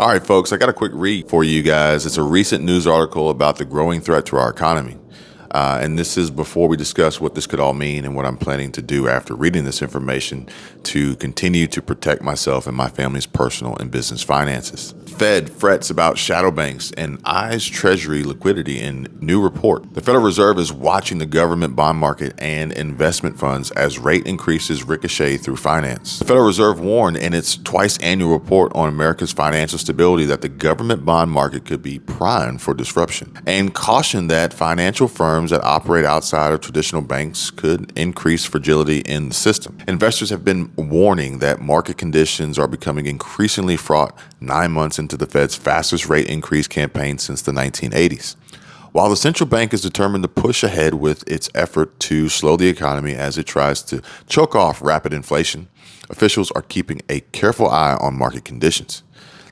All right, folks, I got a quick read for you guys. It's a recent news article about the growing threat to our economy. And this is before we discuss what this could all mean and what I'm planning to do after reading this information to continue to protect myself and my family's personal and business finances. Fed frets about shadow banks and eyes Treasury liquidity in new report. The Federal Reserve is watching the government bond market and investment funds as rate increases ricochet through finance. The Federal Reserve warned in its twice annual report on America's financial stability that the government bond market could be primed for disruption and cautioned that financial firms that operate outside of traditional banks could increase fragility in the system. Investors have been warning that market conditions are becoming increasingly fraught 9 months into the Fed's fastest rate increase campaign since the 1980s. While the central bank is determined to push ahead with its effort to slow the economy as it tries to choke off rapid inflation, officials are keeping a careful eye on market conditions.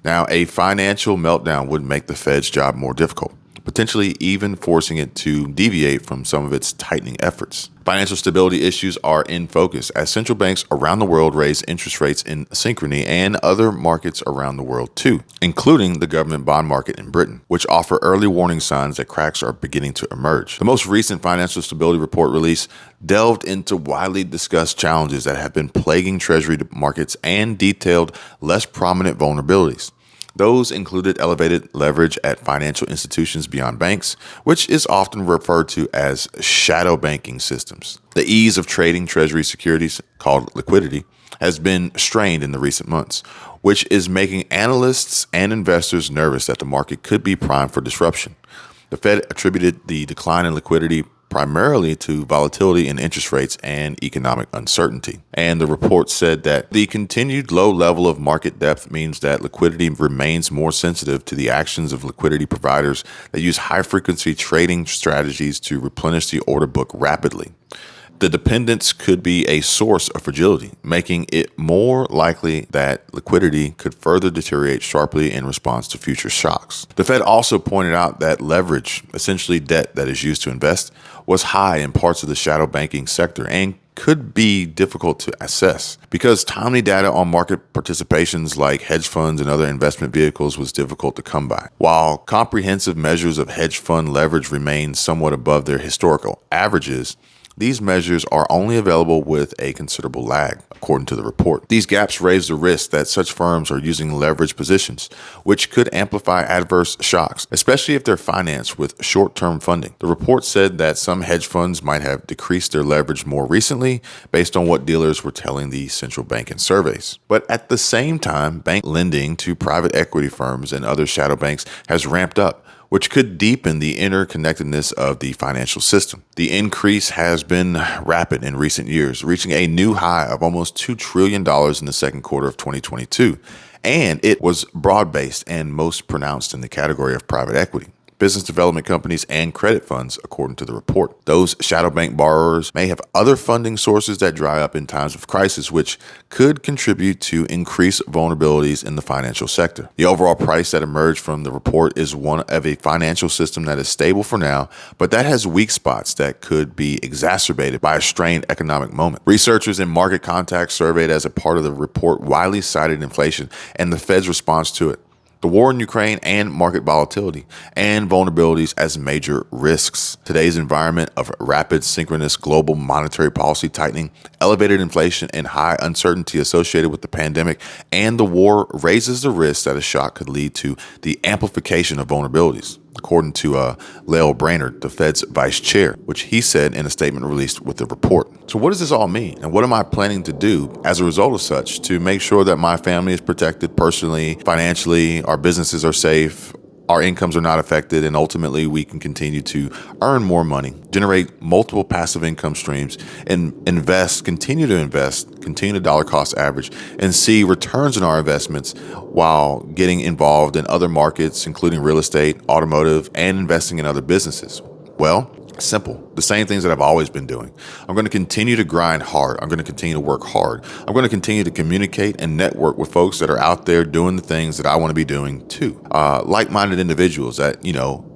Now, a financial meltdown would make the Fed's job more difficult, potentially even forcing it to deviate from some of its tightening efforts. Financial stability issues are in focus as central banks around the world raise interest rates in synchrony and other markets around the world too, including the government bond market in Britain, which offer early warning signs that cracks are beginning to emerge. The most recent financial stability report release delved into widely discussed challenges that have been plaguing Treasury markets and detailed less prominent vulnerabilities. Those included elevated leverage at financial institutions beyond banks, which is often referred to as shadow banking systems. The ease of trading Treasury securities, called liquidity, has been strained in the recent months, which is making analysts and investors nervous that the market could be primed for disruption. The Fed attributed the decline in liquidity primarily to volatility in interest rates and economic uncertainty. And the report said that the continued low level of market depth means that liquidity remains more sensitive to the actions of liquidity providers that use high-frequency trading strategies to replenish the order book rapidly. The dependence could be a source of fragility, making it more likely that liquidity could further deteriorate sharply in response to future shocks. The Fed also pointed out that leverage, essentially debt that is used to invest, was high in parts of the shadow banking sector and could be difficult to assess because timely data on market participations like hedge funds and other investment vehicles was difficult to come by. While comprehensive measures of hedge fund leverage remain somewhat above their historical averages, these measures are only available with a considerable lag, according to the report. These gaps raise the risk that such firms are using leverage positions, which could amplify adverse shocks, especially if they're financed with short-term funding. The report said that some hedge funds might have decreased their leverage more recently based on what dealers were telling the central bank in surveys. But at the same time, bank lending to private equity firms and other shadow banks has ramped up, which could deepen the interconnectedness of the financial system. The increase has been rapid in recent years, reaching a new high of almost $2 trillion in the second quarter of 2022. And it was broad-based and most pronounced in the category of private equity, business development companies, and credit funds, according to the report. Those shadow bank borrowers may have other funding sources that dry up in times of crisis, which could contribute to increased vulnerabilities in the financial sector. The overall price that emerged from the report is one of a financial system that is stable for now, but that has weak spots that could be exacerbated by a strained economic moment. Researchers and market contacts surveyed as a part of the report widely cited inflation and the Fed's response to it, the war in Ukraine, and market volatility and vulnerabilities as major risks. Today's environment of rapid synchronous global monetary policy tightening, elevated inflation, and high uncertainty associated with the pandemic and the war raises the risk that a shock could lead to the amplification of vulnerabilities, according to Lael Brainerd, the Fed's vice chair, which he said in a statement released with the report. So what does this all mean? And what am I planning to do as a result of such to make sure that my family is protected personally, financially, our businesses are safe, our incomes are not affected, and ultimately we can continue to earn more money, generate multiple passive income streams, and continue to dollar cost average, and see returns in our investments while getting involved in other markets, including real estate, automotive, and investing in other businesses? Well, simple. The same things that I've always been doing. I'm going to continue to grind hard. I'm going to continue to work hard. I'm going to continue to communicate and network with folks that are out there doing the things that I want to be doing too. Like-minded individuals that,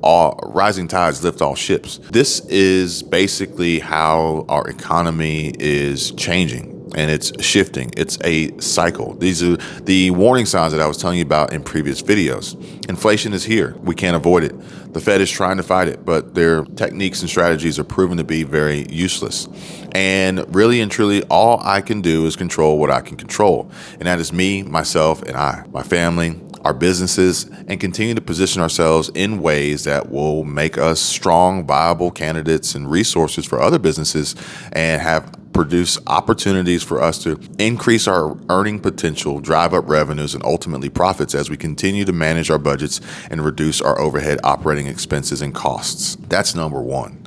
all rising tides lift all ships. This is basically how our economy is changing. and it's shifting. It's a cycle. These are the warning signs that I was telling you about in previous videos. Inflation is here. We can't avoid it. The Fed is trying to fight it, but their techniques and strategies are proven to be very useless. And really and truly, all I can do is control what I can control. And that is me, myself, and my family, our businesses, and continue to position ourselves in ways that will make us strong, viable candidates and resources for other businesses, and have produce opportunities for us to increase our earning potential, drive up revenues, and ultimately profits as we continue to manage our budgets and reduce our overhead operating expenses and costs. That's number one.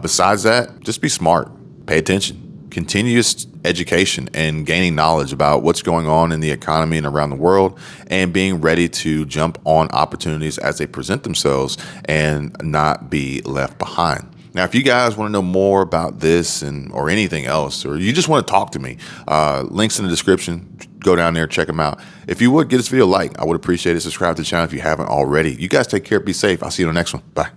Besides that, just be smart, pay attention. Continuous education and gaining knowledge about what's going on in the economy and around the world, and being ready to jump on opportunities as they present themselves and not be left behind. Now, if you guys want to know more about this or anything else, or you just want to talk to me, links in the description. Go down there, check them out. If you would, give this video a like. I would appreciate it. Subscribe to the channel if you haven't already. You guys take care. Be safe. I'll see you on the next one. Bye.